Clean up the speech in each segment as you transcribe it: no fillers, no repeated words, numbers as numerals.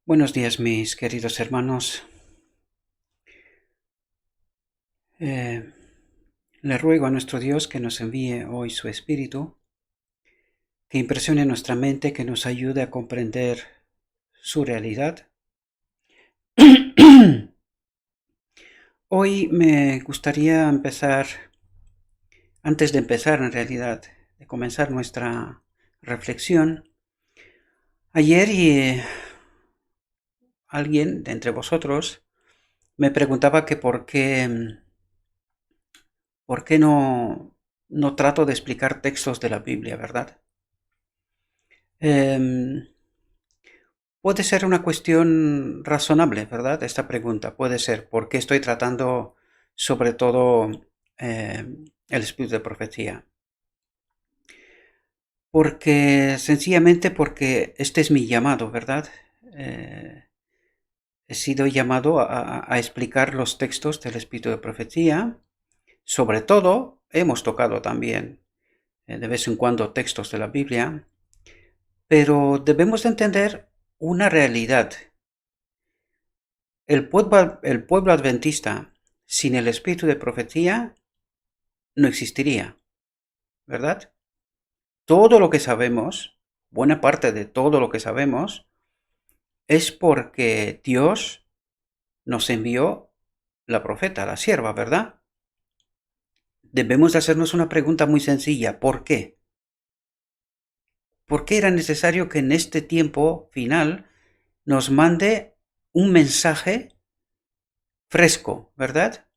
Buenos días, mis queridos hermanos. Eh, Le ruego a nuestro Dios que nos envíe hoy su Espíritu, que impresione nuestra mente, que nos ayude a comprender su realidad. Hoy me gustaría empezar, antes de empezar en realidad, de comenzar nuestra reflexión. Ayer alguien de entre vosotros me preguntaba que por qué no trato de explicar textos de la Biblia, ¿verdad? Em, Puede ser una cuestión razonable, ¿verdad? Esta pregunta puede ser, ¿por qué estoy tratando sobre todo eh, el espíritu de profecía? Sencillamente porque este es mi llamado, ¿verdad? Eh, He sido llamado a explicar los textos del espíritu de profecía. Sobre todo, hemos tocado también de vez en cuando textos de la Biblia, pero debemos de entender una realidad. El pueblo adventista sin el espíritu de profecía no existiría, ¿verdad? Todo lo que sabemos, buena parte de todo lo que sabemos, es porque Dios nos envió la profeta, la sierva, ¿verdad? Debemos de hacernos una pregunta muy sencilla, ¿por qué? ¿Por qué era necesario que en este tiempo final nos mande un mensaje fresco, ¿verdad?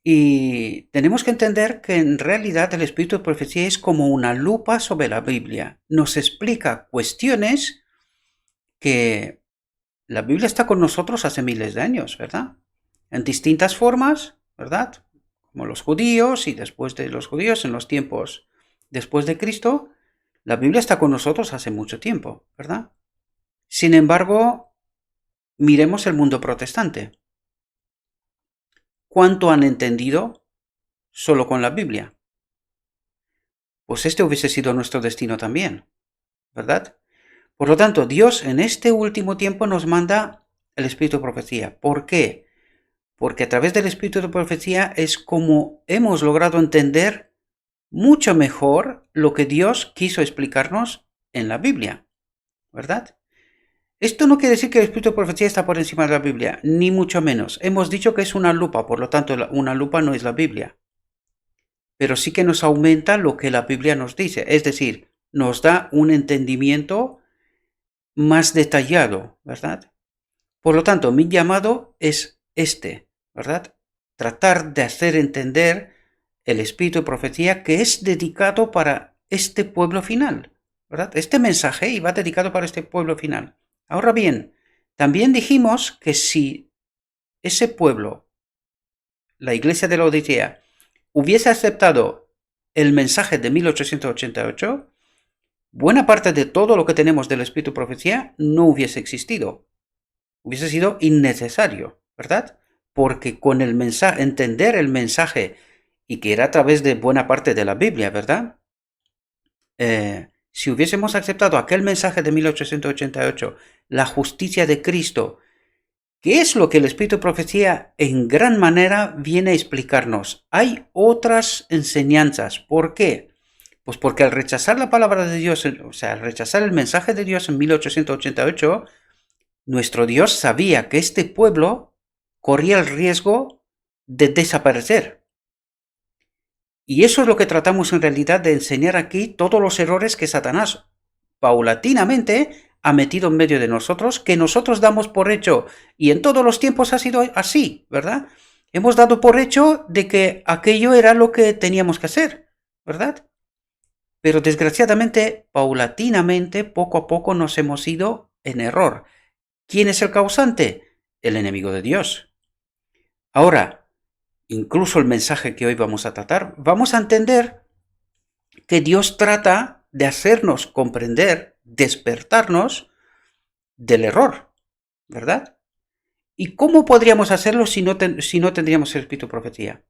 Y tenemos que entender que en realidad el espíritu de profecía es como una lupa sobre la Biblia. Nos explica cuestiones que la Biblia está con nosotros hace miles de años, ¿verdad? En distintas formas, ¿verdad? Como los judíos y después de los judíos en los tiempos después de Cristo, la Biblia está con nosotros hace mucho tiempo, ¿verdad? Sin embargo, miremos el mundo protestante. ¿Cuánto han entendido solo con la Biblia? Pues este hubiese sido nuestro destino también, ¿verdad? Por lo tanto, Dios en este último tiempo nos manda el espíritu de profecía. ¿Por qué? Porque a través del espíritu de profecía es como hemos logrado entender mucho mejor lo que Dios quiso explicarnos en la Biblia, ¿verdad? Esto no quiere decir que el espíritu de profecía está por encima de la Biblia, ni mucho menos. Hemos dicho que es una lupa, por lo tanto una lupa no es la Biblia. Pero sí que nos aumenta lo que la Biblia nos dice, es decir, nos da un entendimiento más detallado, ¿verdad? Por lo tanto, mi llamado es este, ¿verdad? Tratar de hacer entender el espíritu de profecía que es dedicado para este pueblo final, ¿verdad? Este mensaje iba dedicado para este pueblo final. Ahora bien, también dijimos que si ese pueblo, la iglesia de la Odisea, hubiese aceptado el mensaje de 1888, buena parte de todo lo que tenemos del espíritu de profecía no hubiese existido. Hubiese sido innecesario, ¿verdad? Porque con el mensaje, entender el mensaje, y que era a través de buena parte de la Biblia, ¿verdad? Si hubiésemos aceptado aquel mensaje de 1888, la justicia de Cristo, ¿qué es lo que el Espíritu de Profecía en gran manera viene a explicarnos? Hay otras enseñanzas. ¿Por qué? Pues porque al rechazar la palabra de Dios, o sea, al rechazar el mensaje de Dios en 1888, nuestro Dios sabía que este pueblo corría el riesgo de desaparecer. Y eso es lo que tratamos en realidad de enseñar aquí, todos los errores que Satanás paulatinamente ha metido en medio de nosotros, que nosotros damos por hecho, y en todos los tiempos ha sido así, ¿verdad? Hemos dado por hecho de que aquello era lo que teníamos que hacer, ¿verdad? Pero desgraciadamente, paulatinamente, poco a poco nos hemos ido en error. ¿Quién es el causante? El enemigo de Dios. Ahora, incluso el mensaje que hoy vamos a tratar, vamos a entender que Dios trata de hacernos comprender, despertarnos del error, ¿verdad? ¿Y cómo podríamos hacerlo si no tendríamos el espíritu de profecía?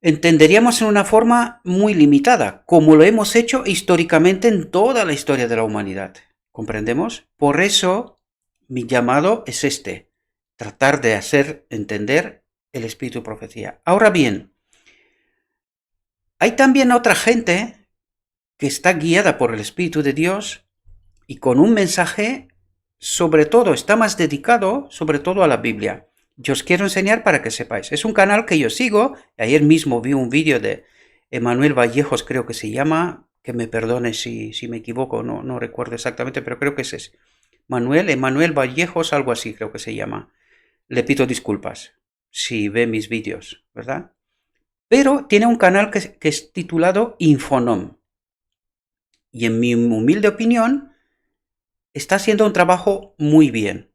Entenderíamos en una forma muy limitada, como lo hemos hecho históricamente en toda la historia de la humanidad. ¿Comprendemos? Por eso mi llamado es este, tratar de hacer entender el espíritu de profecía. Ahora bien, hay también otra gente que está guiada por el Espíritu de Dios y con un mensaje, sobre todo, está más dedicado sobre todo a la Biblia. Yo os quiero enseñar para que sepáis. Es un canal que yo sigo. Ayer mismo vi un vídeo de Emanuel Vallejos, creo que se llama, que me perdone si me equivoco, no recuerdo exactamente, pero creo que ese es Emanuel Vallejos, algo así creo que se llama. Le pido disculpas si ve mis vídeos, ¿verdad? Pero tiene un canal que es titulado Infonom. Y en mi humilde opinión, está haciendo un trabajo muy bien.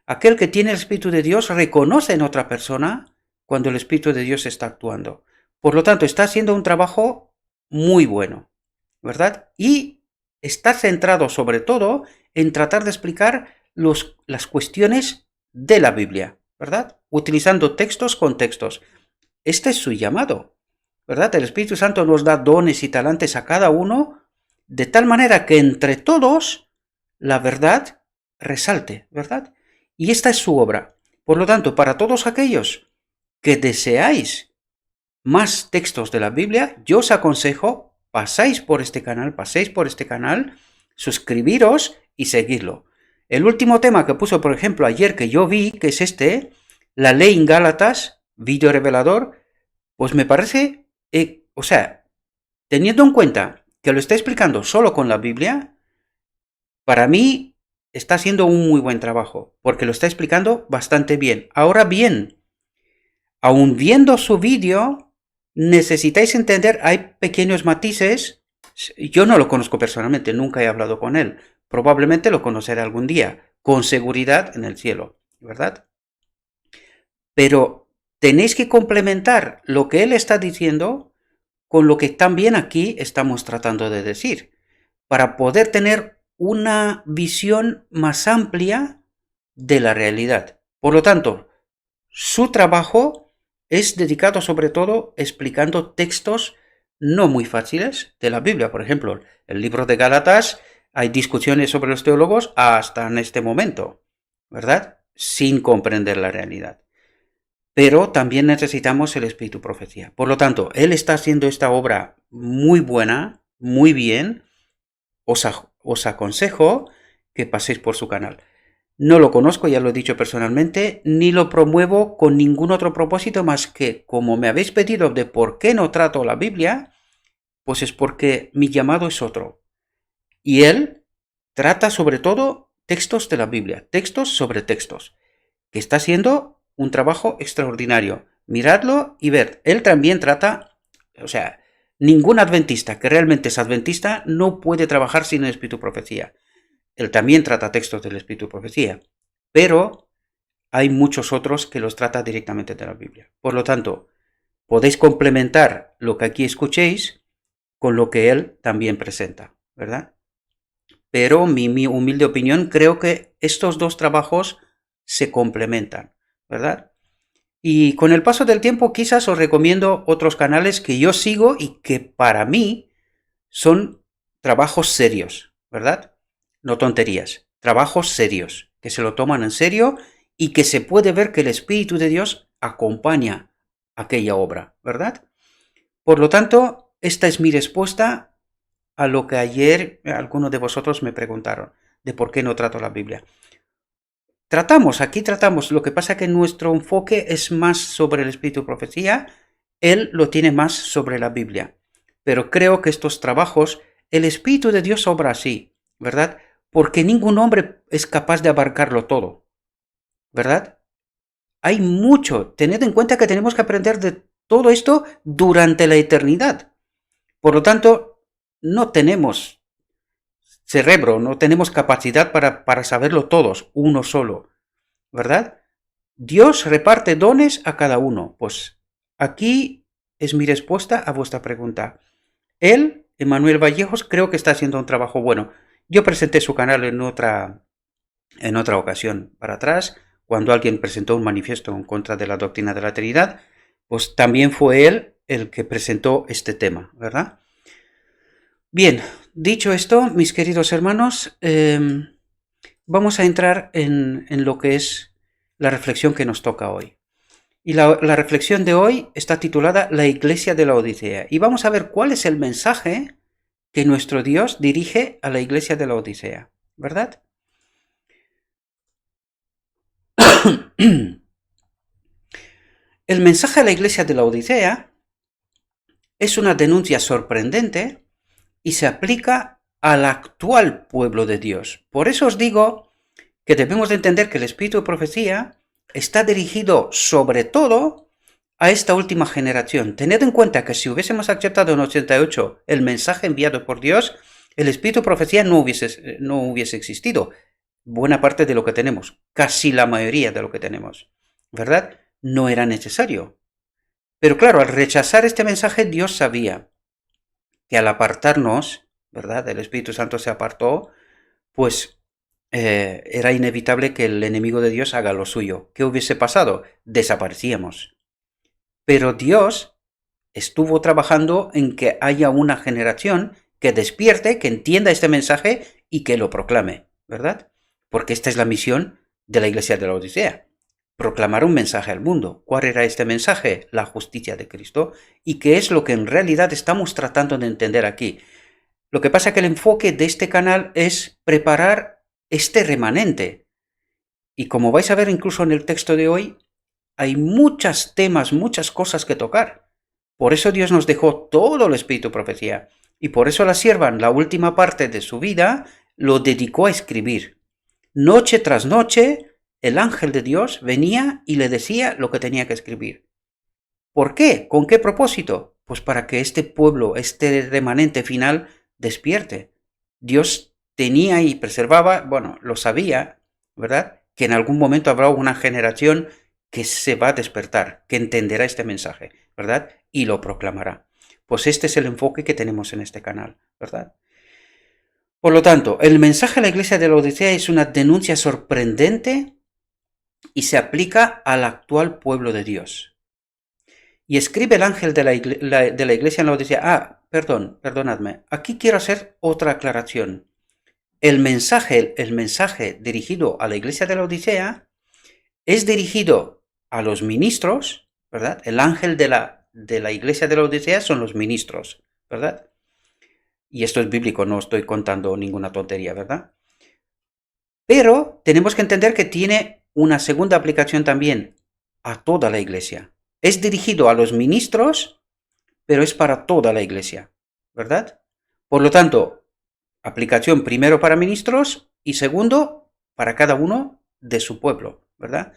Aquel que tiene el Espíritu de Dios reconoce en otra persona cuando el Espíritu de Dios está actuando. Por lo tanto, está haciendo un trabajo muy bueno, ¿verdad? Y está centrado sobre todo en tratar de explicar las cuestiones de la Biblia, ¿verdad? Utilizando textos con textos. Este es su llamado, ¿verdad? El Espíritu Santo nos da dones y talentos a cada uno de tal manera que entre todos la verdad resalte, ¿verdad? Y esta es su obra. Por lo tanto, para todos aquellos que deseáis más textos de la Biblia, yo os aconsejo, paséis por este canal, suscribiros y seguirlo. El último tema que puso, por ejemplo, ayer que yo vi, que es este, la ley en Gálatas, vídeo revelador, pues me parece, teniendo en cuenta que lo está explicando solo con la Biblia, para mí está haciendo un muy buen trabajo, porque lo está explicando bastante bien. Ahora bien, aun viendo su vídeo, necesitáis entender, hay pequeños matices. Yo no lo conozco personalmente, nunca he hablado con él. Probablemente lo conoceré algún día, con seguridad en el cielo, ¿verdad? Pero tenéis que complementar lo que él está diciendo con lo que también aquí estamos tratando de decir, para poder tener una visión más amplia de la realidad. Por lo tanto, su trabajo es dedicado sobre todo explicando textos no muy fáciles de la Biblia. Por ejemplo, el libro de Gálatas, hay discusiones sobre los teólogos hasta en este momento, ¿verdad? Sin comprender la realidad. Pero también necesitamos el espíritu profecía. Por lo tanto, él está haciendo esta obra muy buena, muy bien. Os aconsejo que paséis por su canal. No lo conozco, ya lo he dicho personalmente, ni lo promuevo con ningún otro propósito más que, como me habéis pedido de por qué no trato la Biblia, pues es porque mi llamado es otro. Y él trata sobre todo textos de la Biblia, textos sobre textos, que está haciendo un trabajo extraordinario. Miradlo y ver. Él también trata, ningún adventista que realmente es adventista no puede trabajar sin el espíritu de profecía. Él también trata textos del espíritu de profecía, pero hay muchos otros que los trata directamente de la Biblia. Por lo tanto, podéis complementar lo que aquí escuchéis con lo que él también presenta, ¿verdad? Pero mi humilde opinión, creo que estos dos trabajos se complementan, ¿verdad? Y con el paso del tiempo quizás os recomiendo otros canales que yo sigo y que para mí son trabajos serios, ¿verdad? No tonterías, trabajos serios, que se lo toman en serio y que se puede ver que el Espíritu de Dios acompaña aquella obra, ¿verdad? Por lo tanto, esta es mi respuesta a lo que ayer algunos de vosotros me preguntaron, de por qué no trato la Biblia. Aquí tratamos, lo que pasa es que nuestro enfoque es más sobre el espíritu de profecía, él lo tiene más sobre la Biblia. Pero creo que estos trabajos, el Espíritu de Dios obra así, ¿verdad? Porque ningún hombre es capaz de abarcarlo todo, ¿verdad? Hay mucho, tened en cuenta que tenemos que aprender de todo esto durante la eternidad. Por lo tanto, no tenemos cerebro, no tenemos capacidad para saberlo todos, uno solo, ¿verdad? Dios reparte dones a cada uno. Pues aquí es mi respuesta a vuestra pregunta. Él, Emanuel Vallejos, creo que está haciendo un trabajo bueno. Yo presenté su canal en otra ocasión para atrás, cuando alguien presentó un manifiesto en contra de la doctrina de la Trinidad, pues también fue él el que presentó este tema, ¿verdad? Bien, dicho esto, mis queridos hermanos, vamos a entrar en lo que es la reflexión que nos toca hoy. Y la reflexión de hoy está titulada La Iglesia de la Odisea. Y vamos a ver cuál es el mensaje que nuestro Dios dirige a la Iglesia de la Odisea, ¿verdad? El mensaje a la Iglesia de la Odisea es una denuncia sorprendente y se aplica al actual pueblo de Dios. Por eso os digo que debemos de entender que el espíritu de profecía está dirigido sobre todo a esta última generación. Tened en cuenta que si hubiésemos aceptado en 88 el mensaje enviado por Dios, el espíritu de profecía no hubiese existido. Buena parte de lo que tenemos, casi la mayoría de lo que tenemos, ¿verdad? No era necesario. Pero claro, al rechazar este mensaje, Dios sabía que al apartarnos, ¿verdad? El Espíritu Santo se apartó, pues era inevitable que el enemigo de Dios haga lo suyo. ¿Qué hubiese pasado? Desaparecíamos. Pero Dios estuvo trabajando en que haya una generación que despierte, que entienda este mensaje y que lo proclame, ¿verdad? Porque esta es la misión de la Iglesia de la Odisea. Proclamar un mensaje al mundo. ¿Cuál era este mensaje? La justicia de Cristo. ¿Y qué es lo que en realidad estamos tratando de entender aquí? Lo que pasa es que el enfoque de este canal es preparar este remanente. Y como vais a ver incluso en el texto de hoy, hay muchos temas, muchas cosas que tocar. Por eso Dios nos dejó todo el espíritu de profecía. Y por eso la sierva, en la última parte de su vida, lo dedicó a escribir. Noche tras noche, el ángel de Dios venía y le decía lo que tenía que escribir. ¿Por qué? ¿Con qué propósito? Pues para que este pueblo, este remanente final, despierte. Dios tenía y preservaba, bueno, lo sabía, ¿verdad? Que en algún momento habrá una generación que se va a despertar, que entenderá este mensaje, ¿verdad? Y lo proclamará. Pues este es el enfoque que tenemos en este canal, ¿verdad? Por lo tanto, el mensaje a la Iglesia de la Odisea es una denuncia sorprendente y se aplica al actual pueblo de Dios. Y escribe el ángel de la Iglesia en la Odisea. Perdonadme. Aquí quiero hacer otra aclaración. El mensaje dirigido a la Iglesia de la Odisea es dirigido a los ministros, ¿verdad? El ángel de la Iglesia de la Odisea son los ministros, ¿verdad? Y esto es bíblico, no estoy contando ninguna tontería, ¿verdad? Pero tenemos que entender que tiene una segunda aplicación también a toda la Iglesia. Es dirigido a los ministros, pero es para toda la Iglesia, ¿verdad? Por lo tanto, aplicación primero para ministros y segundo para cada uno de su pueblo, ¿verdad?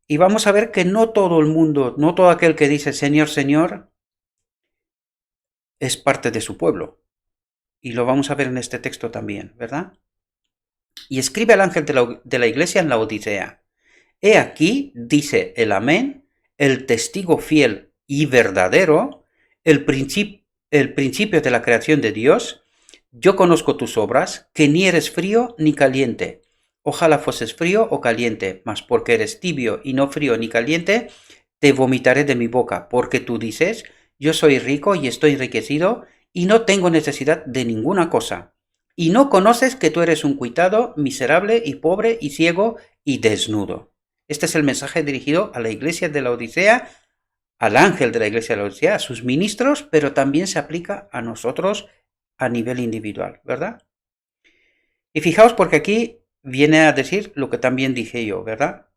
Y vamos a ver que no todo el mundo, no todo aquel que dice Señor, Señor, es parte de su pueblo. Y lo vamos a ver en este texto también, ¿verdad? Y escribe al ángel de la iglesia en la Odisea. He aquí, dice el Amén, el testigo fiel y verdadero, el principio de la creación de Dios. Yo conozco tus obras, que ni eres frío ni caliente. Ojalá fueses frío o caliente, mas porque eres tibio y no frío ni caliente, te vomitaré de mi boca, porque tú dices, yo soy rico y estoy enriquecido, y no tengo necesidad de ninguna cosa. Y no conoces que tú eres un cuitado, miserable y pobre y ciego y desnudo. Este es el mensaje dirigido a la iglesia de la Odisea, al ángel de la iglesia de la Odisea, a sus ministros, pero también se aplica a nosotros a nivel individual, ¿verdad? Y fijaos porque aquí viene a decir lo que también dije yo, ¿verdad?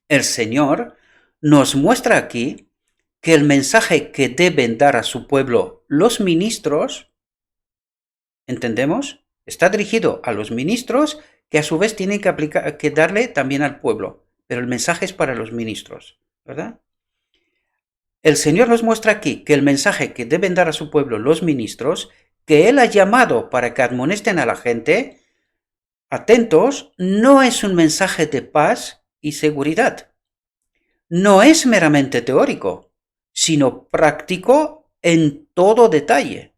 El Señor nos muestra aquí que el mensaje que deben dar a su pueblo los ministros, ¿entendemos? Está dirigido a los ministros que a su vez tienen que darle también al pueblo, pero el mensaje es para los ministros, ¿verdad? El Señor nos muestra aquí que el mensaje que deben dar a su pueblo los ministros, que Él ha llamado para que admonesten a la gente, atentos, no es un mensaje de paz y seguridad. No es meramente teórico, sino práctico en todo detalle.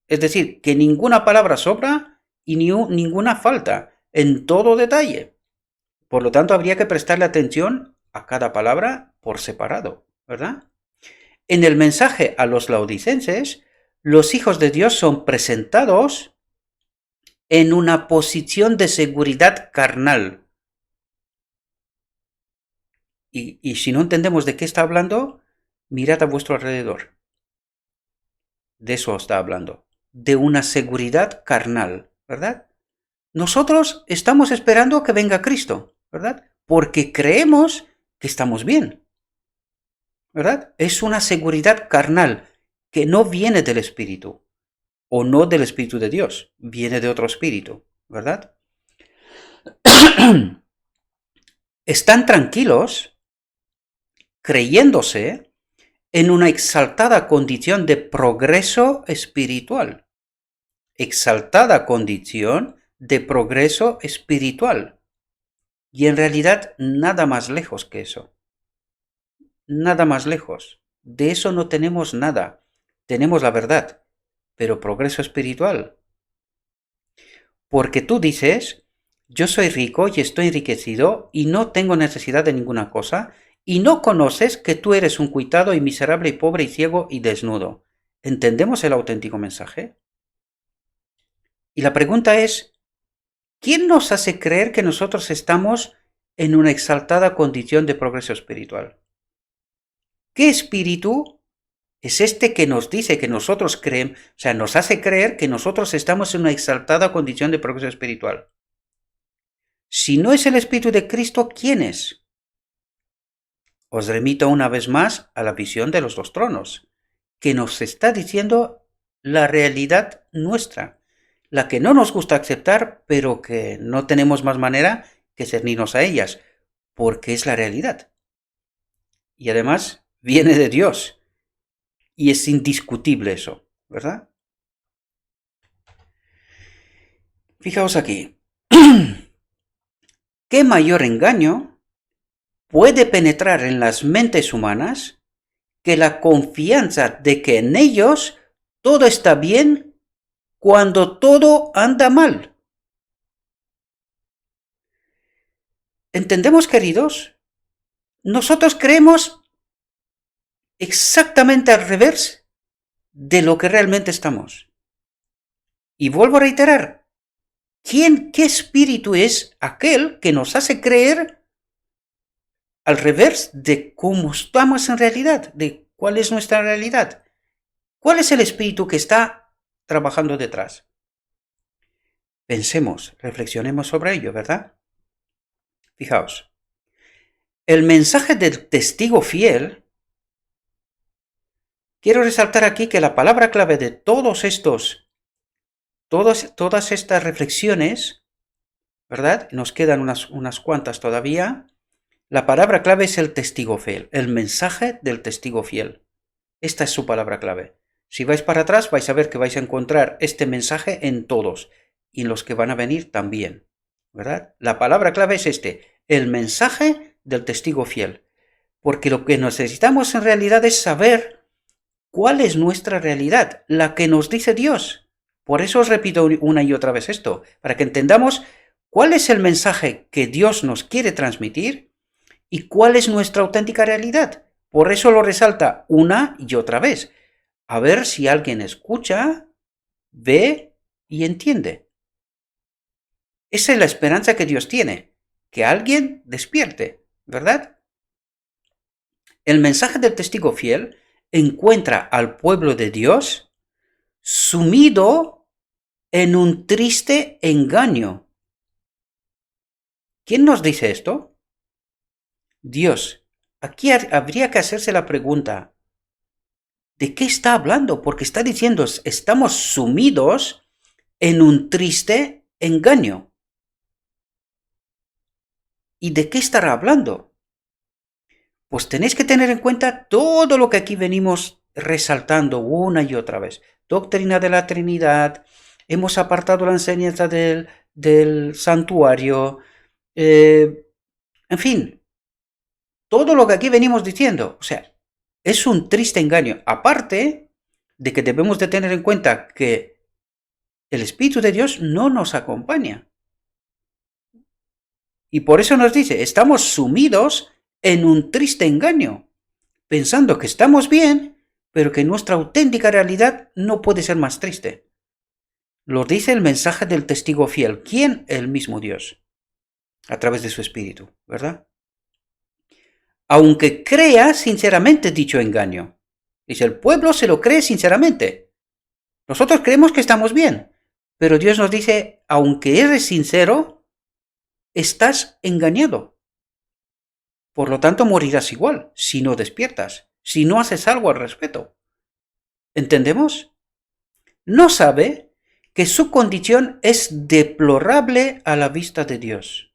Es decir, que ninguna palabra sobra y ninguna falta, en todo detalle. Por lo tanto, habría que prestarle atención a cada palabra por separado, ¿verdad? En el mensaje a los laodicenses, los hijos de Dios son presentados en una posición de seguridad carnal. Y si no entendemos de qué está hablando, mirad a vuestro alrededor. De eso está hablando, de una seguridad carnal, ¿verdad? Nosotros estamos esperando que venga Cristo, ¿verdad? Porque creemos que estamos bien, ¿verdad? Es una seguridad carnal que no viene del Espíritu, o no del Espíritu de Dios, viene de otro espíritu, ¿verdad? Están tranquilos creyéndose en una exaltada condición de progreso espiritual. Exaltada condición de progreso espiritual. Y en realidad nada más lejos que eso. Nada más lejos. De eso no tenemos nada. Tenemos la verdad, pero progreso espiritual. Porque tú dices, yo soy rico y estoy enriquecido y no tengo necesidad de ninguna cosa, y no conoces que tú eres un cuitado y miserable y pobre y ciego y desnudo. ¿Entendemos el auténtico mensaje? Y la pregunta es, ¿quién nos hace creer que nosotros estamos en una exaltada condición de progreso espiritual? ¿Qué espíritu es este que nos dice que nosotros creemos, o sea, nos hace creer que nosotros estamos en una exaltada condición de progreso espiritual? Si no es el Espíritu de Cristo, ¿quién es? Os remito una vez más a la visión de los dos tronos, que nos está diciendo la realidad nuestra, la que no nos gusta aceptar, pero que no tenemos más manera que cernirnos a ellas, porque es la realidad. Y además viene de Dios, y es indiscutible eso, ¿verdad? Fijaos aquí, ¿qué mayor engaño puede penetrar en las mentes humanas que la confianza de que en ellos todo está bien cuando todo anda mal? ¿Entendemos, queridos? Nosotros creemos exactamente al revés de lo que realmente estamos. Y vuelvo a reiterar, ¿qué espíritu es aquel que nos hace creer al revés de cómo estamos en realidad, de cuál es nuestra realidad? ¿Cuál es el espíritu que está trabajando detrás? Pensemos, reflexionemos sobre ello, ¿verdad? Fijaos, el mensaje del testigo fiel, quiero resaltar aquí que la palabra clave de todas estas reflexiones, ¿verdad? Nos quedan unas cuantas todavía. La palabra clave es el testigo fiel, el mensaje del testigo fiel. Esta es su palabra clave. Si vais para atrás vais a ver que vais a encontrar este mensaje en todos y en los que van a venir también, ¿verdad? La palabra clave es el mensaje del testigo fiel. Porque lo que necesitamos en realidad es saber cuál es nuestra realidad, la que nos dice Dios. Por eso os repito una y otra vez esto, para que entendamos cuál es el mensaje que Dios nos quiere transmitir y cuál es nuestra auténtica realidad. Por eso lo resalta una y otra vez. A ver si alguien escucha, ve y entiende. Esa es la esperanza que Dios tiene, que alguien despierte, ¿verdad? El mensaje del testigo fiel encuentra al pueblo de Dios sumido en un triste engaño. ¿Quién nos dice esto? Dios. Aquí habría que hacerse la pregunta, ¿de qué está hablando? Porque está diciendo, estamos sumidos en un triste engaño. ¿Y de qué estará hablando? Pues tenéis que tener en cuenta todo lo que aquí venimos resaltando una y otra vez. Doctrina de la Trinidad, hemos apartado la enseñanza del santuario, en fin, todo lo que aquí venimos diciendo. O sea, es un triste engaño. Aparte de que debemos de tener en cuenta que el Espíritu de Dios no nos acompaña. Y por eso nos dice, estamos sumidos en un triste engaño, pensando que estamos bien, pero que nuestra auténtica realidad no puede ser más triste. Lo dice el mensaje del testigo fiel. ¿Quién? El mismo Dios, a través de su Espíritu, ¿verdad? Aunque crea sinceramente dicho engaño. Dice, el pueblo se lo cree sinceramente. Nosotros creemos que estamos bien, pero Dios nos dice, aunque eres sincero, estás engañado. Por lo tanto, morirás igual si no despiertas, si no haces algo al respecto. ¿Entendemos? No sabe que su condición es deplorable a la vista de Dios.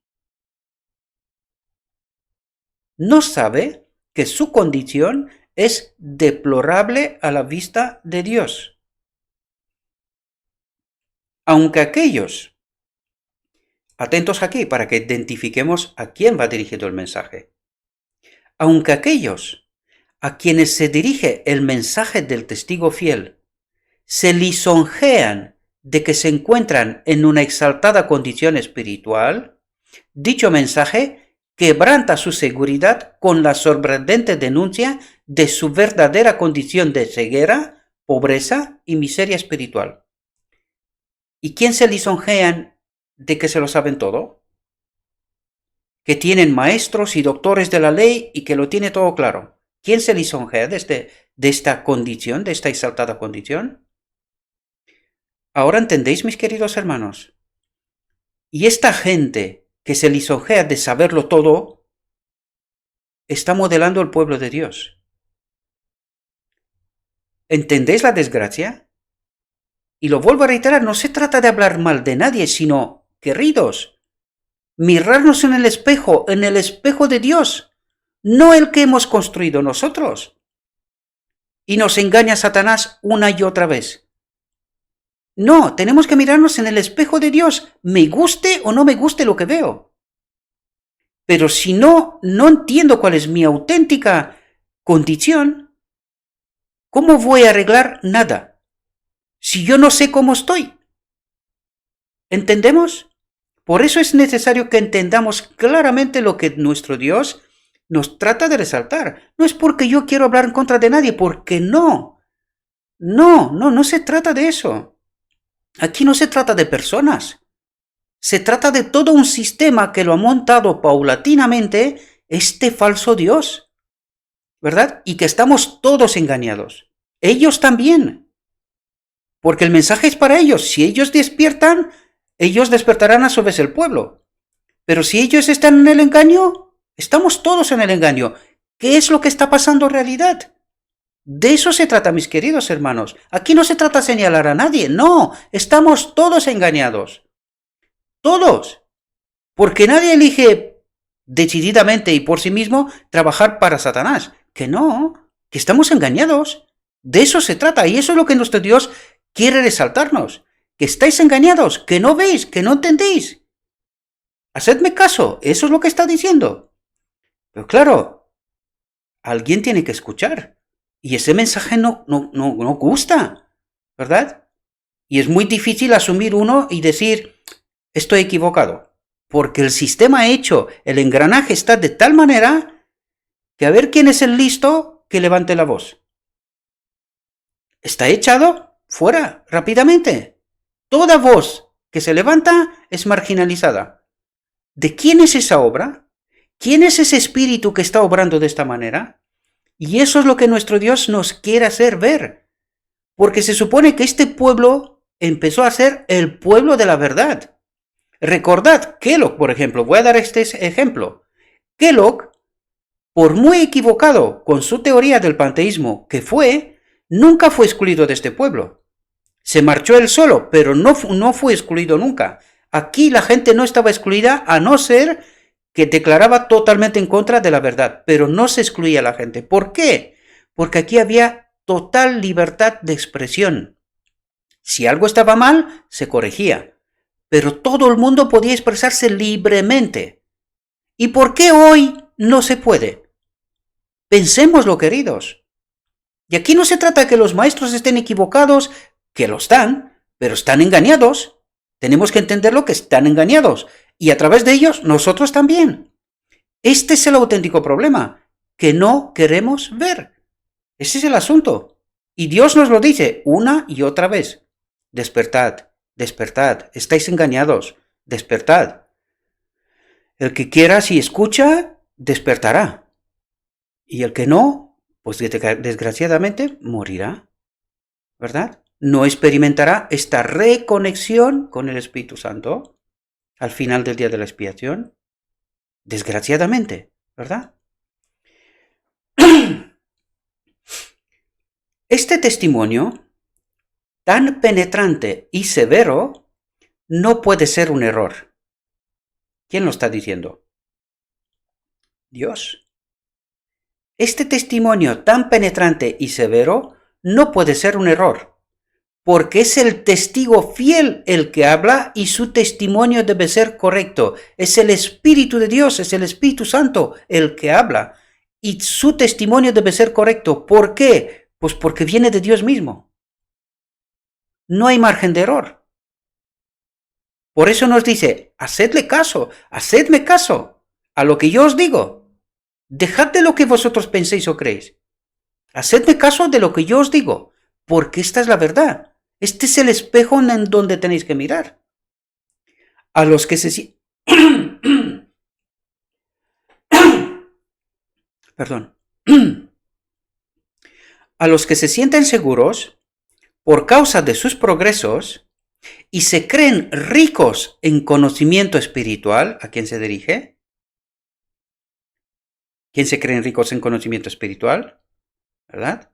No sabe que su condición es deplorable a la vista de Dios. Aunque aquellos, atentos aquí para que identifiquemos a quién va dirigido el mensaje, aunque aquellos a quienes se dirige el mensaje del testigo fiel se lisonjean de que se encuentran en una exaltada condición espiritual, dicho mensaje quebranta su seguridad con la sorprendente denuncia de su verdadera condición de ceguera, pobreza y miseria espiritual. ¿Y quién se lisonjean de que se lo saben todo? Que tienen maestros y doctores de la ley y que lo tiene todo claro. ¿Quién se lisonjea de esta condición, de esta exaltada condición? Ahora entendéis, mis queridos hermanos. Y esta gente que se lisonjea de saberlo todo, está modelando el pueblo de Dios. ¿Entendéis la desgracia? Y lo vuelvo a reiterar, no se trata de hablar mal de nadie, sino, queridos, mirarnos en el espejo de Dios, no el que hemos construido nosotros. Y nos engaña Satanás una y otra vez. No, tenemos que mirarnos en el espejo de Dios, me guste o no me guste lo que veo. Pero si no entiendo cuál es mi auténtica condición, ¿cómo voy a arreglar nada? Si yo no sé cómo estoy. ¿Entendemos? Por eso es necesario que entendamos claramente lo que nuestro Dios nos trata de resaltar. No es porque yo quiero hablar en contra de nadie, porque no. No se trata de eso. Aquí no se trata de personas. Se trata de todo un sistema que lo ha montado paulatinamente este falso Dios, ¿verdad? Y que estamos todos engañados. Ellos también. Porque el mensaje es para ellos. Si ellos despiertan, ellos despertarán a su vez el pueblo. Pero si ellos están en el engaño, estamos todos en el engaño. ¿Qué es lo que está pasando en realidad? De eso se trata, mis queridos hermanos. Aquí no se trata de señalar a nadie. No, estamos todos engañados. Todos. Porque nadie elige decididamente y por sí mismo trabajar para Satanás. Que no, que estamos engañados. De eso se trata. Y eso es lo que nuestro Dios quiere resaltarnos. Que estáis engañados, que no veis, que no entendéis. Hacedme caso, eso es lo que está diciendo. Pero claro, alguien tiene que escuchar. Y ese mensaje no gusta, ¿verdad? Y es muy difícil asumir uno y decir, estoy equivocado. Porque el sistema hecho, el engranaje está de tal manera que a ver quién es el listo que levante la voz. Está echado fuera rápidamente. Toda voz que se levanta es marginalizada. ¿De quién es esa obra? ¿Quién es ese espíritu que está obrando de esta manera? Y eso es lo que nuestro Dios nos quiere hacer ver. Porque se supone que este pueblo empezó a ser el pueblo de la verdad. Recordad, Kellogg, por ejemplo, voy a dar este ejemplo. Kellogg, por muy equivocado con su teoría del panteísmo que fue, nunca fue excluido de este pueblo. Se marchó él solo, pero no fue excluido nunca. Aquí la gente no estaba excluida a no ser que declaraba totalmente en contra de la verdad, pero no se excluía a la gente. ¿Por qué? Porque aquí había total libertad de expresión. Si algo estaba mal, se corregía, pero todo el mundo podía expresarse libremente. ¿Y por qué hoy no se puede? Pensémoslo, queridos. Y aquí no se trata de que los maestros estén equivocados, que lo están, pero están engañados. Tenemos que entenderlo que están engañados. Y a través de ellos, nosotros también. Este es el auténtico problema, que no queremos ver. Ese es el asunto. Y Dios nos lo dice una y otra vez. Despertad, despertad, estáis engañados, despertad. El que quiera, si escucha, despertará. Y el que no, pues desgraciadamente morirá, ¿verdad? No experimentará esta reconexión con el Espíritu Santo al final del día de la expiación, desgraciadamente, ¿verdad? Este testimonio, tan penetrante y severo, no puede ser un error. ¿Quién lo está diciendo? Dios. Este testimonio tan penetrante y severo no puede ser un error, porque es el testigo fiel el que habla y su testimonio debe ser correcto. Es el Espíritu de Dios, es el Espíritu Santo el que habla y su testimonio debe ser correcto. ¿Por qué? Pues porque viene de Dios mismo. No hay margen de error. Por eso nos dice, hacedme caso a lo que yo os digo. Dejad de lo que vosotros penséis o creéis. Hacedme caso de lo que yo os digo, porque esta es la verdad. Este es el espejo en donde tenéis que mirar. A los que se... Perdón. A los que se sienten seguros por causa de sus progresos y se creen ricos en conocimiento espiritual, ¿a quién se dirige? ¿Quién se creen ricos en conocimiento espiritual? ¿Verdad?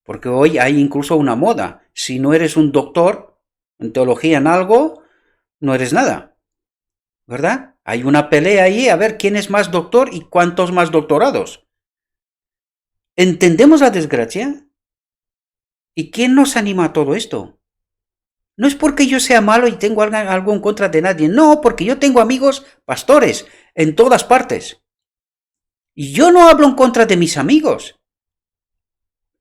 Porque hoy hay incluso una moda. Si no eres un doctor en teología en algo, no eres nada. ¿Verdad? Hay una pelea ahí a ver quién es más doctor y cuántos más doctorados. ¿Entendemos la desgracia? ¿Y quién nos anima a todo esto? No es porque yo sea malo y tengo algo en contra de nadie. No, porque yo tengo amigos pastores en todas partes. Y yo no hablo en contra de mis amigos.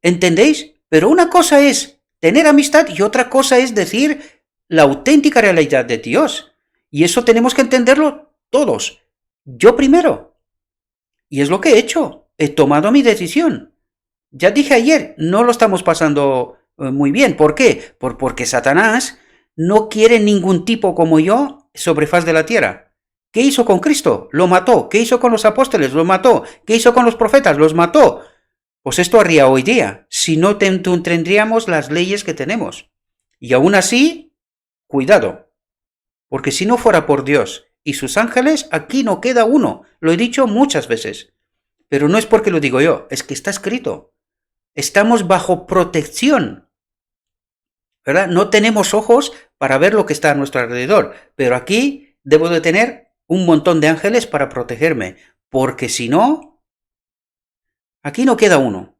¿Entendéis? Pero una cosa es tener amistad y otra cosa es decir la auténtica realidad de Dios. Y eso tenemos que entenderlo todos. Yo primero. Y es lo que he hecho. He tomado mi decisión. Ya dije ayer, no lo estamos pasando muy bien. ¿Por qué? Porque Satanás no quiere ningún tipo como yo sobre faz de la tierra. ¿Qué hizo con Cristo? Lo mató. ¿Qué hizo con los apóstoles? Lo mató. ¿Qué hizo con los profetas? Los mató. Pues esto haría hoy día, si no tendríamos las leyes que tenemos. Y aún así, cuidado, porque si no fuera por Dios y sus ángeles, aquí no queda uno. Lo he dicho muchas veces, pero no es porque lo digo yo, es que está escrito. Estamos bajo protección, ¿verdad? No tenemos ojos para ver lo que está a nuestro alrededor, pero aquí debo de tener un montón de ángeles para protegerme, porque si no, aquí no queda uno.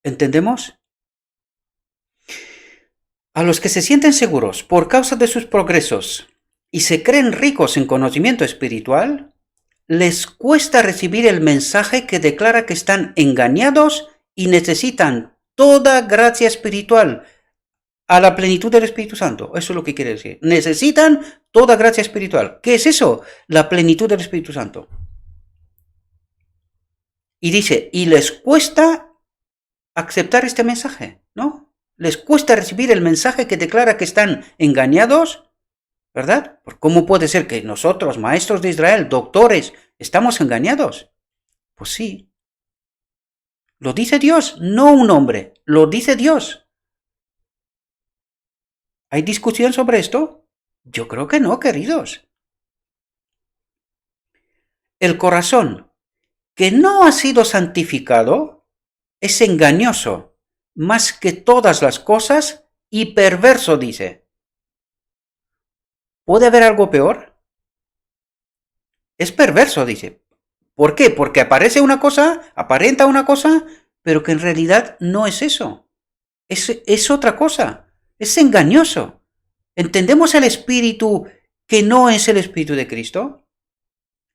¿Entendemos? A los que se sienten seguros por causa de sus progresos y se creen ricos en conocimiento espiritual, les cuesta recibir el mensaje que declara que están engañados y necesitan toda gracia espiritual a la plenitud del Espíritu Santo. Eso es lo que quiere decir. Necesitan toda gracia espiritual. ¿Qué es eso? La plenitud del Espíritu Santo. Y dice, y les cuesta aceptar este mensaje, ¿no? Les cuesta recibir el mensaje que declara que están engañados, ¿verdad? ¿Cómo puede ser que nosotros, maestros de Israel, doctores, estamos engañados? Pues sí. Lo dice Dios, no un hombre, lo dice Dios. ¿Hay discusión sobre esto? Yo creo que no, queridos. El corazón que no ha sido santificado es engañoso más que todas las cosas y perverso, dice. ¿Puede haber algo peor? Es perverso, dice. ¿Por qué? Porque aparece una cosa, aparenta una cosa, pero que en realidad no es eso. Es otra cosa. Es engañoso. ¿Entendemos el espíritu que no es el espíritu de Cristo?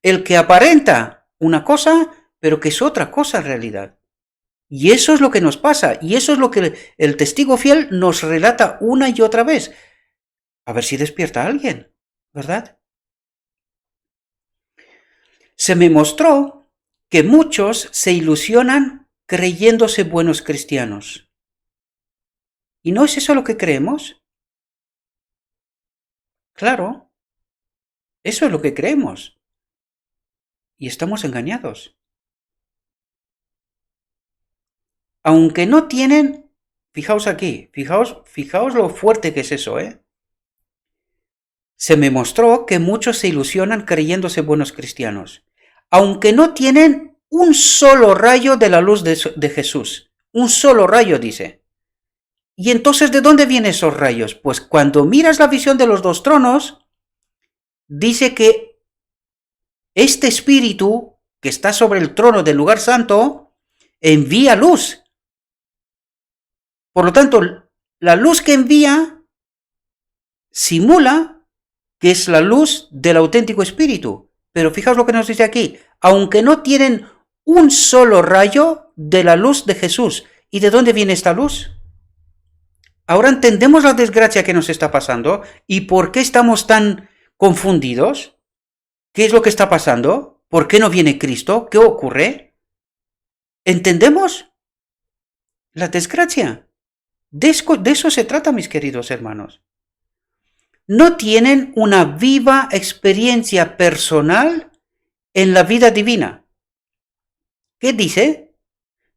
El que aparenta una cosa, pero que es otra cosa en realidad. Y eso es lo que nos pasa. Y eso es lo que el testigo fiel nos relata una y otra vez. A ver si despierta a alguien, ¿verdad? Se me mostró que muchos se ilusionan creyéndose buenos cristianos. ¿Y no es eso lo que creemos? Claro, eso es lo que creemos. Y estamos engañados. Aunque no tienen, fijaos aquí, fijaos lo fuerte que es eso, ¿eh? Se me mostró que muchos se ilusionan creyéndose buenos cristianos, aunque no tienen un solo rayo de la luz de Jesús. Un solo rayo, dice. ¿Y entonces de dónde vienen esos rayos? Pues cuando miras la visión de los dos tronos, dice que este espíritu que está sobre el trono del lugar santo envía luz. Por lo tanto, la luz que envía simula que es la luz del auténtico espíritu. Pero fijaos lo que nos dice aquí, aunque no tienen un solo rayo de la luz de Jesús. ¿Y de dónde viene esta luz? Ahora entendemos la desgracia que nos está pasando y por qué estamos tan confundidos. ¿Qué es lo que está pasando? ¿Por qué no viene Cristo? ¿Qué ocurre? ¿Entendemos? La desgracia. De eso se trata, mis queridos hermanos. No tienen una viva experiencia personal en la vida divina. ¿Qué dice?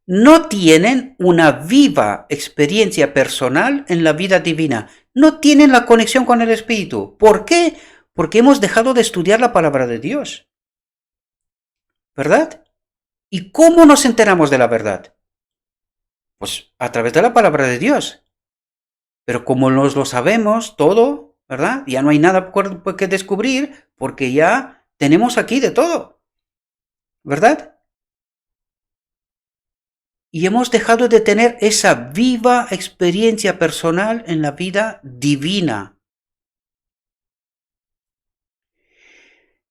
No tienen una viva experiencia personal en la vida divina. No tienen la conexión con el Espíritu. ¿Por qué? Porque hemos dejado de estudiar la palabra de Dios. ¿Verdad? ¿Y cómo nos enteramos de la verdad? Pues a través de la palabra de Dios. Pero como nos lo sabemos todo, ¿verdad? Ya no hay nada que descubrir porque ya tenemos aquí de todo. ¿Verdad? Y hemos dejado de tener esa viva experiencia personal en la vida divina.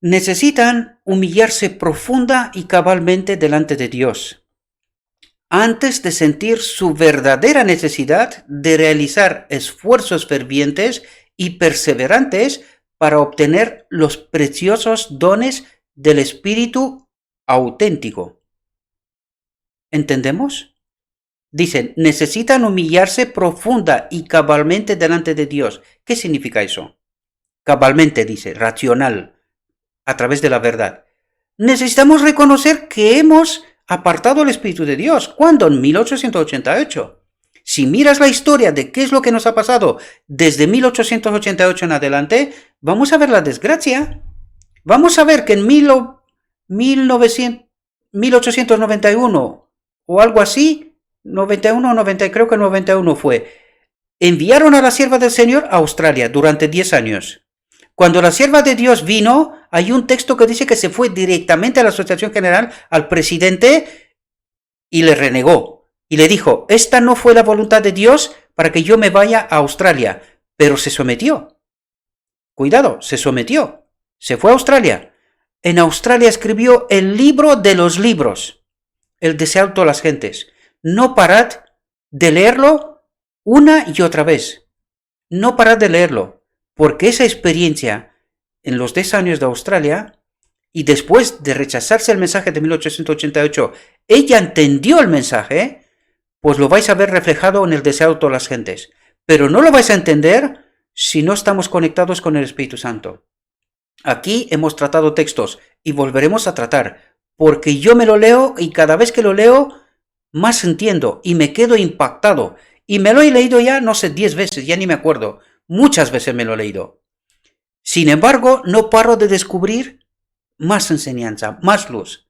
Necesitan humillarse profunda y cabalmente delante de Dios, antes de sentir su verdadera necesidad de realizar esfuerzos fervientes y perseverantes para obtener los preciosos dones del Espíritu auténtico. ¿Entendemos? Dicen, necesitan humillarse profunda y cabalmente delante de Dios. ¿Qué significa eso? Cabalmente, dice, racional, a través de la verdad. Necesitamos reconocer que hemos apartado el Espíritu de Dios. ¿Cuándo? En 1888. Si miras la historia de qué es lo que nos ha pasado desde 1888 en adelante, vamos a ver la desgracia. Vamos a ver que en 1891 o algo así, 91 o 90, creo que 91 fue, enviaron a la sierva del Señor a Australia durante 10 años. Cuando la sierva de Dios vino, hay un texto que dice que se fue directamente a la Asociación General, al presidente, y le renegó. Y le dijo, esta no fue la voluntad de Dios para que yo me vaya a Australia. Pero se sometió. Cuidado, se sometió. Se fue a Australia. En Australia escribió el libro de los libros. El deseo de todas las gentes. No parad de leerlo una y otra vez. No parad de leerlo. Porque esa experiencia en los 10 años de Australia, y después de rechazarse el mensaje de 1888, ella entendió el mensaje, pues lo vais a ver reflejado en el deseo de todas las gentes. Pero no lo vais a entender si no estamos conectados con el Espíritu Santo. Aquí hemos tratado textos y volveremos a tratar, porque yo me lo leo y cada vez que lo leo, más entiendo y me quedo impactado. Y me lo he leído ya, no sé, 10 veces, ya ni me acuerdo. Muchas veces me lo he leído. Sin embargo, no paro de descubrir más enseñanza, más luz.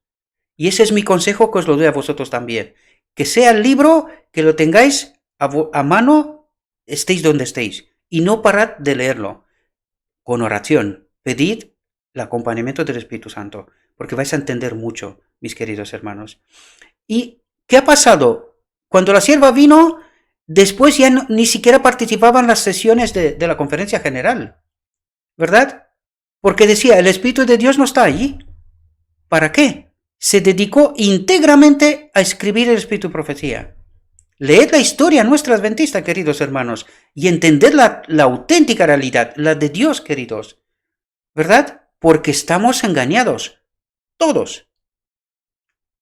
Y ese es mi consejo que os lo doy a vosotros también. Que sea el libro, que lo tengáis a mano, estéis donde estéis. Y no parad de leerlo. Con oración, pedid el acompañamiento del Espíritu Santo, porque vais a entender mucho, mis queridos hermanos. ¿Y qué ha pasado? Cuando la sierva vino, después ya ni siquiera participaba en las sesiones de la conferencia general, ¿verdad? Porque decía, el Espíritu de Dios no está allí. ¿Para qué? Se dedicó íntegramente a escribir el Espíritu de Profecía. Leed la historia nuestra adventista, queridos hermanos, y entended la auténtica realidad, la de Dios, queridos. ¿Verdad? Porque estamos engañados. Todos.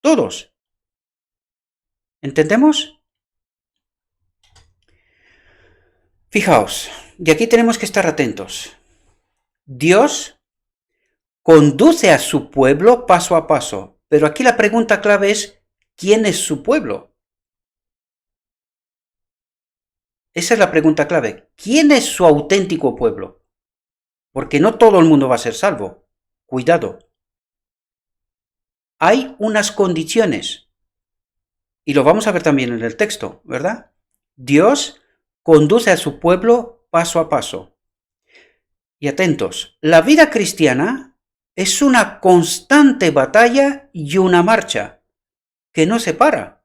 Todos. ¿Entendemos? Fijaos, y aquí tenemos que estar atentos. Dios conduce a su pueblo paso a paso, pero aquí la pregunta clave es, ¿quién es su pueblo? Esa es la pregunta clave. ¿Quién es su auténtico pueblo? Porque no todo el mundo va a ser salvo. Cuidado. Hay unas condiciones, y lo vamos a ver también en el texto, ¿verdad? Dios conduce a su pueblo paso a paso. Y atentos, la vida cristiana es una constante batalla y una marcha que no se para.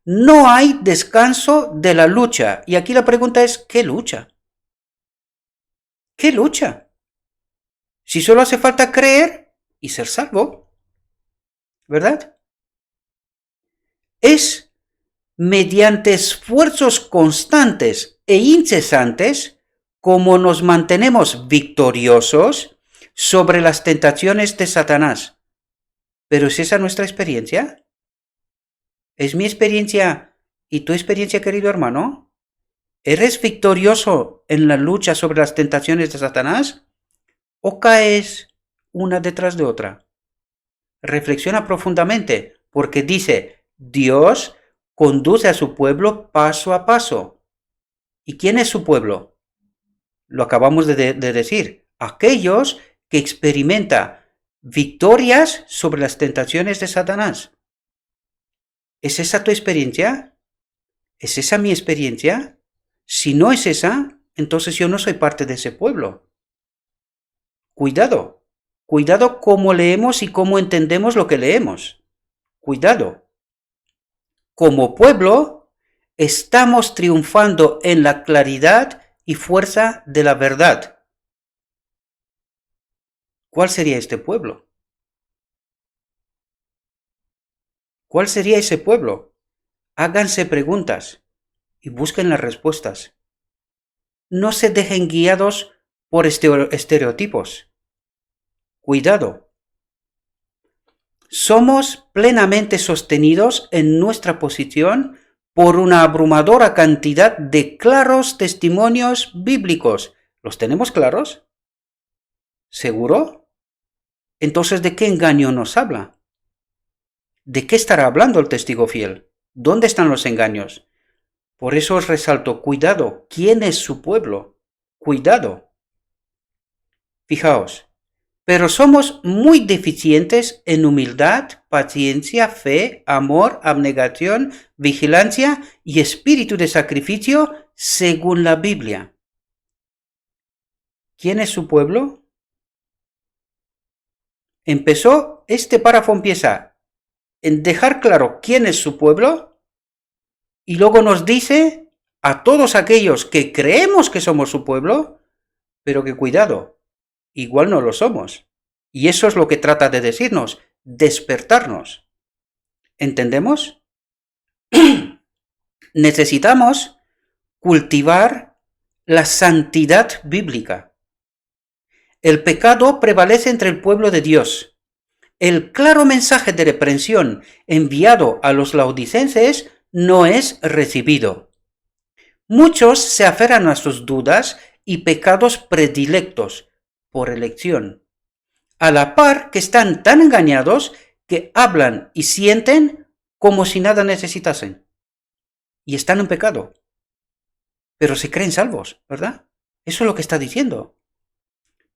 No hay descanso de la lucha. Y aquí la pregunta es, ¿qué lucha? ¿Qué lucha? Si solo hace falta creer y ser salvo, ¿verdad? Es mediante esfuerzos constantes e incesantes como nos mantenemos victoriosos sobre las tentaciones de Satanás. ¿Pero es esa nuestra experiencia? ¿Es mi experiencia y tu experiencia, querido hermano? ¿Eres victorioso en la lucha sobre las tentaciones de Satanás? ¿O caes una detrás de otra? Reflexiona profundamente, porque dice, Dios conduce a su pueblo paso a paso. ¿Y quién es su pueblo? Lo acabamos de decir, aquellos que experimentan victorias sobre las tentaciones de Satanás. ¿Es esa tu experiencia? ¿Es esa mi experiencia? Si no es esa, entonces yo no soy parte de ese pueblo. Cuidado. Cuidado cómo leemos y cómo entendemos lo que leemos. Cuidado. Como pueblo, estamos triunfando en la claridad y fuerza de la verdad. ¿Cuál sería este pueblo? ¿Cuál sería ese pueblo? Háganse preguntas y busquen las respuestas. No se dejen guiados por estereotipos. Cuidado. Somos plenamente sostenidos en nuestra posición por una abrumadora cantidad de claros testimonios bíblicos. ¿Los tenemos claros? ¿Seguro? Entonces, ¿de qué engaño nos habla? ¿De qué estará hablando el testigo fiel? ¿Dónde están los engaños? Por eso os resalto, cuidado, ¿quién es su pueblo? Cuidado. Fijaos, pero somos muy deficientes en humildad, paciencia, fe, amor, abnegación, vigilancia y espíritu de sacrificio según la Biblia. ¿Quién es su pueblo? Este párrafo empieza en dejar claro quién es su pueblo y luego nos dice a todos aquellos que creemos que somos su pueblo, pero que cuidado, igual no lo somos. Y eso es lo que trata de decirnos, despertarnos. ¿Entendemos? Necesitamos cultivar la santidad bíblica. El pecado prevalece entre el pueblo de Dios. El claro mensaje de reprensión enviado a los laodicenses no es recibido. Muchos se aferran a sus dudas y pecados predilectos por elección, a la par que están tan engañados que hablan y sienten como si nada necesitasen. Y están en pecado. Pero se creen salvos, ¿verdad? Eso es lo que está diciendo.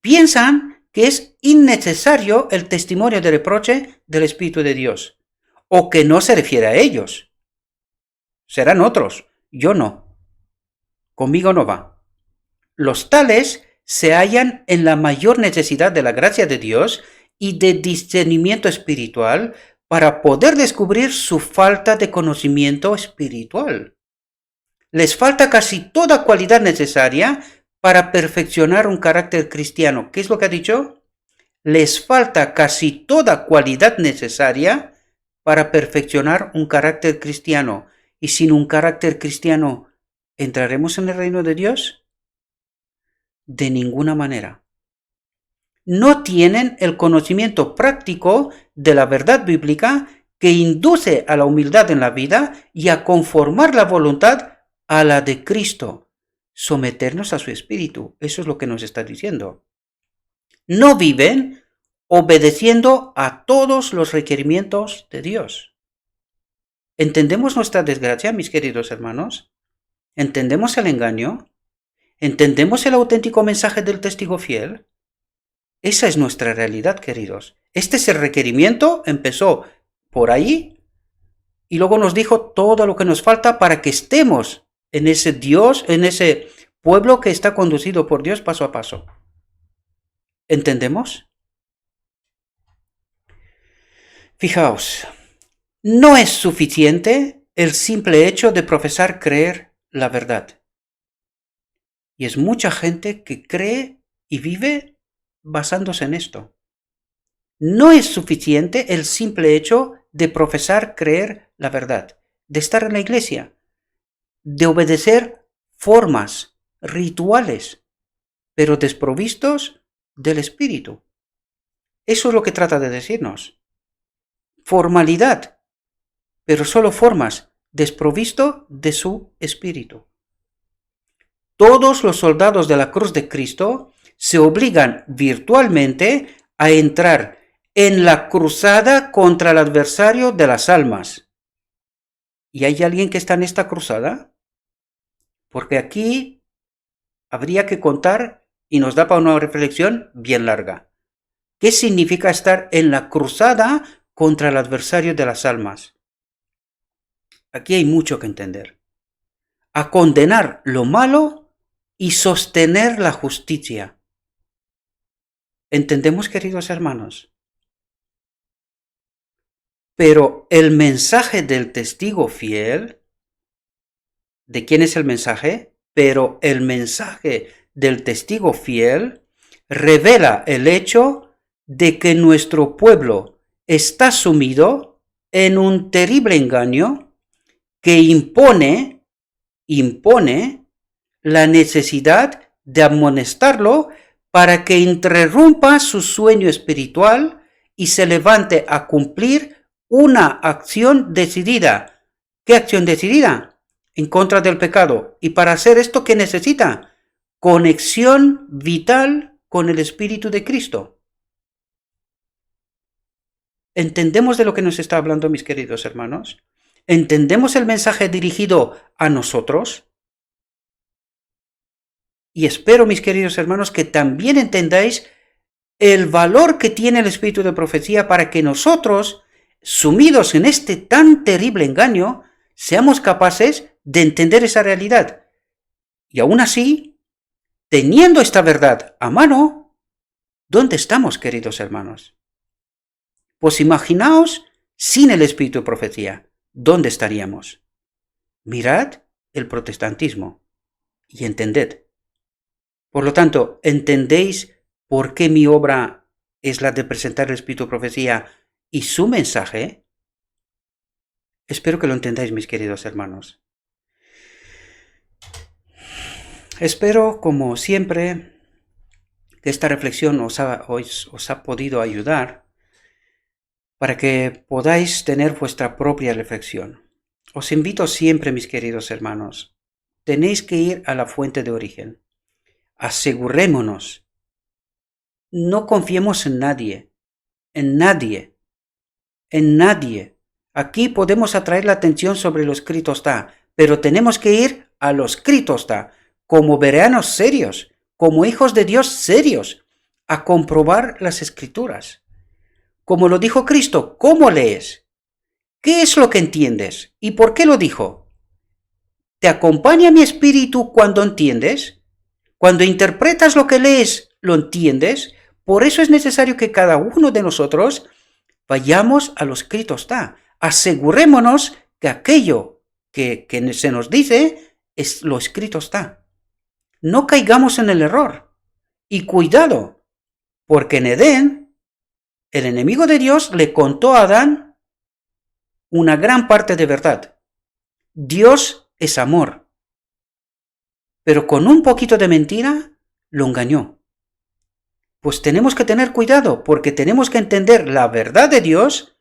Piensan que es innecesario el testimonio de reproche del Espíritu de Dios, o que no se refiere a ellos. Serán otros, yo no. Conmigo no va. Los tales se hallan en la mayor necesidad de la gracia de Dios y de discernimiento espiritual para poder descubrir su falta de conocimiento espiritual. Les falta casi toda cualidad necesaria para perfeccionar un carácter cristiano. ¿Qué es lo que ha dicho? Les falta casi toda cualidad necesaria para perfeccionar un carácter cristiano. Y sin un carácter cristiano, ¿entraremos en el reino de Dios? De ninguna manera. No tienen el conocimiento práctico de la verdad bíblica que induce a la humildad en la vida y a conformar la voluntad a la de Cristo. someternos a su espíritu. Eso es lo que nos está diciendo. No viven obedeciendo a todos los requerimientos de Dios. ¿Entendemos nuestra desgracia, mis queridos hermanos? ¿Entendemos el engaño? ¿Entendemos el auténtico mensaje del testigo fiel? Esa es nuestra realidad, queridos. Este es el requerimiento, empezó por ahí y luego nos dijo todo lo que nos falta para que estemos en ese Dios, en ese pueblo que está conducido por Dios paso a paso. ¿Entendemos? Fijaos, no es suficiente el simple hecho de profesar creer la verdad. Y es mucha gente que cree y vive basándose en esto. No es suficiente el simple hecho de profesar creer la verdad, de estar en la iglesia, de obedecer formas, rituales, pero desprovistos del Espíritu. Eso es lo que trata de decirnos. Formalidad, pero solo formas, desprovisto de su Espíritu. Todos los soldados de la cruz de Cristo se obligan virtualmente a entrar en la cruzada contra el adversario de las almas. ¿Y hay alguien que está en esta cruzada? Porque aquí habría que contar y nos da para una reflexión bien larga. ¿Qué significa estar en la cruzada contra el adversario de las almas? Aquí hay mucho que entender. A condenar lo malo y sostener la justicia. ¿Entendemos, queridos hermanos? Pero el mensaje del testigo fiel, ¿de quién es el mensaje? Pero el mensaje del testigo fiel revela el hecho de que nuestro pueblo está sumido en un terrible engaño que impone la necesidad de amonestarlo para que interrumpa su sueño espiritual y se levante a cumplir una acción decidida. ¿Qué acción decidida? En contra del pecado. Y para hacer esto, ¿qué necesita? Conexión vital con el Espíritu de Cristo. ¿Entendemos de lo que nos está hablando, mis queridos hermanos? ¿Entendemos el mensaje dirigido a nosotros? Y espero, mis queridos hermanos, que también entendáis el valor que tiene el espíritu de profecía para que nosotros, sumidos en este tan terrible engaño, seamos capaces de entender esa realidad. Y aún así, teniendo esta verdad a mano, ¿dónde estamos, queridos hermanos? Pues imaginaos, sin el espíritu de profecía, ¿dónde estaríamos? Mirad el protestantismo y entended. Por lo tanto, ¿entendéis por qué mi obra es la de presentar el espíritu de profecía y su mensaje? Espero que lo entendáis, mis queridos hermanos. Espero, como siempre, que esta reflexión os ha podido ayudar para que podáis tener vuestra propia reflexión. Os invito siempre, mis queridos hermanos, tenéis que ir a la fuente de origen. Asegurémonos. No confiemos en nadie. Aquí podemos atraer la atención sobre lo escrito está, pero tenemos que ir a lo escrito está, como bereanos serios, como hijos de Dios serios, a comprobar las escrituras. Como lo dijo Cristo, ¿cómo lees? ¿Qué es lo que entiendes? ¿Y por qué lo dijo? ¿Te acompaña mi espíritu cuando entiendes? Cuando interpretas lo que lees, ¿lo entiendes? Por eso es necesario que cada uno de nosotros vayamos a lo escrito está. Asegurémonos que aquello que se nos dice, es lo escrito está. No caigamos en el error. Y cuidado, porque en Edén, el enemigo de Dios le contó a Adán una gran parte de verdad. Dios es amor. Pero con un poquito de mentira lo engañó. Pues tenemos que tener cuidado porque tenemos que entender la verdad de Dios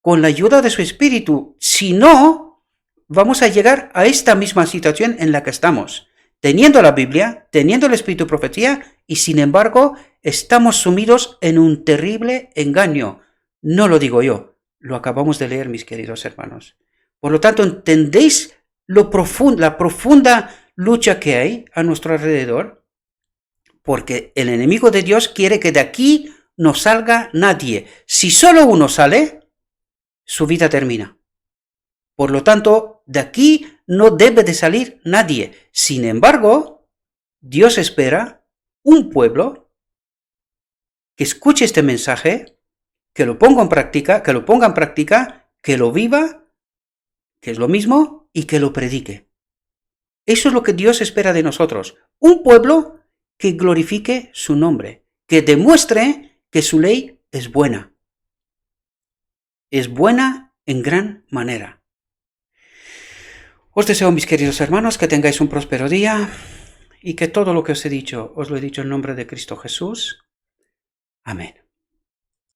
con la ayuda de su Espíritu. Si no, vamos a llegar a esta misma situación en la que estamos. teniendo la Biblia, teniendo el Espíritu de Profecía, y sin embargo estamos sumidos en un terrible engaño. No lo digo yo, lo acabamos de leer, mis queridos hermanos. Por lo tanto, ¿entendéis la profunda lucha que hay a nuestro alrededor? Porque el enemigo de Dios quiere que de aquí no salga nadie. Si solo uno sale, su vida termina. Por lo tanto, de aquí no debe de salir nadie. Sin embargo, Dios espera un pueblo que escuche este mensaje, que lo ponga en práctica, que lo viva, que es lo mismo, y que lo predique. Eso es lo que Dios espera de nosotros. Un pueblo que glorifique su nombre, que demuestre que su ley es buena. Es buena en gran manera. Os deseo, mis queridos hermanos, que tengáis un próspero día y que todo lo que os he dicho, os lo he dicho en nombre de Cristo Jesús. Amén.